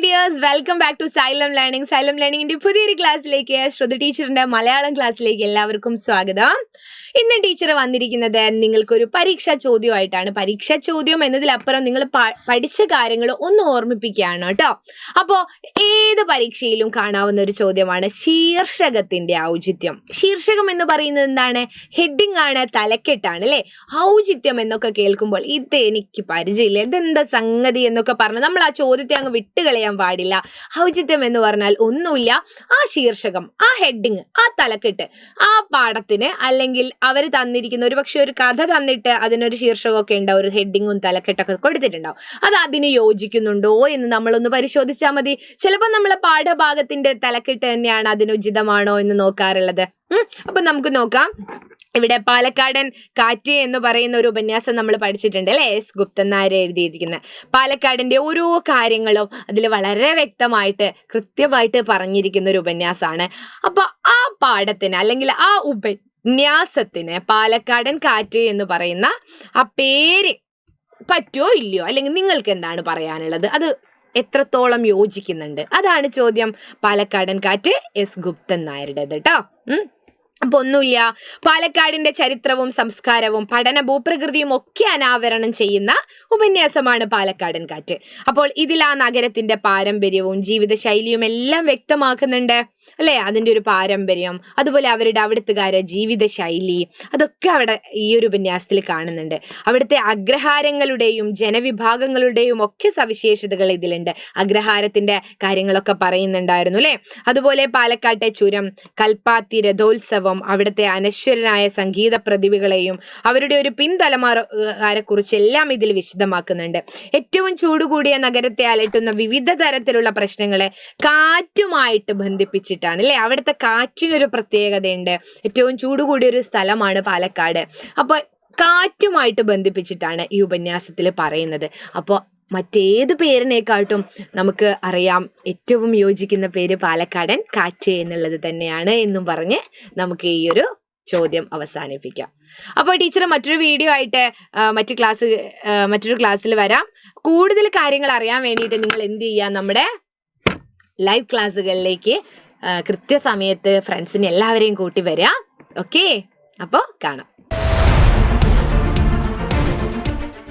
Dears, welcome back to Xylem Learning. Xylem ലേണിംഗിന്റെ പുതിയൊരു ക്ലാസ്സിലേക്ക് ശ്രുതി ടീച്ചറിന്റെ മലയാളം ക്ലാസ്സിലേക്ക് എല്ലാവർക്കും സ്വാഗതം. ഇന്ന് ടീച്ചർ വന്നിരിക്കുന്നത് നിങ്ങൾക്കൊരു പരീക്ഷാ ചോദ്യമായിട്ടാണ്. പരീക്ഷാ ചോദ്യം എന്നതിലപ്പുറം നിങ്ങൾ പഠിച്ച കാര്യങ്ങൾ ഒന്ന് ഓർമ്മിപ്പിക്കുകയാണ് കേട്ടോ. അപ്പോൾ ഏത് പരീക്ഷയിലും കാണാവുന്ന ഒരു ചോദ്യമാണ് ശീർഷകത്തിന്റെ ഔചിത്യം. ശീർഷകം എന്ന് പറയുന്നത് എന്താണ്? ഹെഡിങ് ആണ്, തലക്കെട്ടാണ് അല്ലെ. ഔചിത്യം എന്നൊക്കെ കേൾക്കുമ്പോൾ ഇത് എനിക്ക് പരിചയമില്ല, ഇതെന്താ സംഗതി എന്നൊക്കെ പറഞ്ഞ് നമ്മൾ ആ ചോദ്യത്തെ അങ്ങ് വിട്ടുകളയാൻ പാടില്ല. ഔചിത്യം എന്ന് പറഞ്ഞാൽ ഒന്നുമില്ല, ആ ശീർഷകം, ആ ഹെഡിങ്, ആ തലക്കെട്ട്, ആ പാഠത്തിന് അല്ലെങ്കിൽ അവർ തന്നിരിക്കുന്ന ഒരു പക്ഷെ ഒരു കഥ തന്നിട്ട് അതിനൊരു ശീർഷകമൊക്കെ ഉണ്ടാവും, ഒരു ഹെഡിങ്ങും തലക്കെട്ടൊക്കെ കൊടുത്തിട്ടുണ്ടാവും. അത് അതിന് യോജിക്കുന്നുണ്ടോ എന്ന് നമ്മളൊന്ന് പരിശോധിച്ചാൽ മതി. ചിലപ്പോൾ നമ്മളെ പാഠഭാഗത്തിന്റെ തലക്കെട്ട് തന്നെയാണ് അതിനുചിതമാണോ എന്ന് നോക്കാറുള്ളത്. അപ്പൊ നമുക്ക് നോക്കാം. ഇവിടെ പാലക്കാടൻ കാറ്റ് എന്ന് പറയുന്ന ഒരു ഉപന്യാസം നമ്മൾ പഠിച്ചിട്ടുണ്ട് അല്ലെ. എസ് ഗുപ്തൻ നായർ എഴുതിയിരിക്കുന്ന പാലക്കാടിന്റെ ഓരോ കാര്യങ്ങളും അതിൽ വളരെ വ്യക്തമായിട്ട് കൃത്യമായിട്ട് പറഞ്ഞിരിക്കുന്ന ഒരു ഉപന്യാസമാണ്. അപ്പൊ ആ പാഠത്തിന് അല്ലെങ്കിൽ ആ ഉപന്യാസത്തിന് പാലക്കാടൻ കാറ്റ് എന്ന് പറയുന്ന ആ പേര് പറ്റുമോ ഇല്ലയോ, അല്ലെങ്കിൽ നിങ്ങൾക്ക് എന്താണ് പറയാനുള്ളത്, അത് എത്രത്തോളം യോജിക്കുന്നുണ്ട്, അതാണ് ചോദ്യം. പാലക്കാടൻ കാറ്റ് എസ് ഗുപ്തൻ നായരുടേത് കേട്ടോ. അപ്പൊ ഒന്നുമില്ല, പാലക്കാടിന്റെ ചരിത്രവും സംസ്കാരവും പഠന ഭൂപ്രകൃതിയും ഒക്കെ അനാവരണം ചെയ്യുന്ന ഉപന്യാസമാണ് പാലക്കാടൻ കാറ്റ്. അപ്പോൾ ഇതിൽ ആ നഗരത്തിന്റെ പാരമ്പര്യവും ജീവിതശൈലിയും എല്ലാം വ്യക്തമാക്കുന്നുണ്ട് അല്ലെ. അതിന്റെ ഒരു പാരമ്പര്യം, അതുപോലെ അവിടുത്തുകാരെ ജീവിതശൈലി, അതൊക്കെ അവിടെ ഈ ഒരു ഉപന്യാസത്തിൽ കാണുന്നുണ്ട്. അവിടുത്തെ അഗ്രഹാരങ്ങളുടെയും ജനവിഭാഗങ്ങളുടെയും ഒക്കെ സവിശേഷതകൾ ഇതിലുണ്ട്. അഗ്രഹാരത്തിന്റെ കാര്യങ്ങളൊക്കെ പറയുന്നുണ്ടായിരുന്നു അല്ലെ. അതുപോലെ പാലക്കാട്ടെ ചുരം, കൽപ്പാത്തി രഥോത്സവം, അവിടുത്തെ അനശ്വരനായ സംഗീത പ്രതിഭകളെയും അവരുടെ ഒരു പിൻതലമുറയെ കുറിച്ചെല്ലാം ഇതിൽ വിശദമാക്കുന്നുണ്ട്. ഏറ്റവും ചൂടുകൂടിയ നഗരത്തെ അലട്ടുന്ന വിവിധ തരത്തിലുള്ള പ്രശ്നങ്ങളെ കാറ്റുമായിട്ട് ബന്ധിപ്പിച്ചിട്ടാണ് അല്ലെ. അവിടുത്തെ കാറ്റിനൊരു പ്രത്യേകതയുണ്ട്. ഏറ്റവും ചൂടുകൂടിയ ഒരു സ്ഥലമാണ് പാലക്കാട്. അപ്പൊ കാറ്റുമായിട്ട് ബന്ധിപ്പിച്ചിട്ടാണ് ഈ ഉപന്യാസത്തിൽ പറയുന്നത്. അപ്പോൾ മറ്റേത് പേരിനേക്കാട്ടും നമുക്ക് അറിയാം ഏറ്റവും യോജിക്കുന്ന പേര് പാലക്കാടൻ കാറ്റ് എന്നുള്ളത് തന്നെയാണ് എന്നും പറഞ്ഞ് നമുക്ക് ഈ ഒരു ചോദ്യം അവസാനിപ്പിക്കാം. അപ്പോൾ ടീച്ചർ മറ്റൊരു വീഡിയോ ആയിട്ട് മറ്റൊരു ക്ലാസ്സിൽ വരാം. കൂടുതൽ കാര്യങ്ങൾ അറിയാൻ വേണ്ടിയിട്ട് നിങ്ങൾ എന്ത് ചെയ്യുക, നമ്മുടെ ലൈവ് ക്ലാസ്സുകളിലേക്ക് കൃത്യസമയത്ത് ഫ്രണ്ട്സിനെ എല്ലാവരെയും കൂട്ടി വരിക. ഓക്കെ, അപ്പോൾ കാണാം.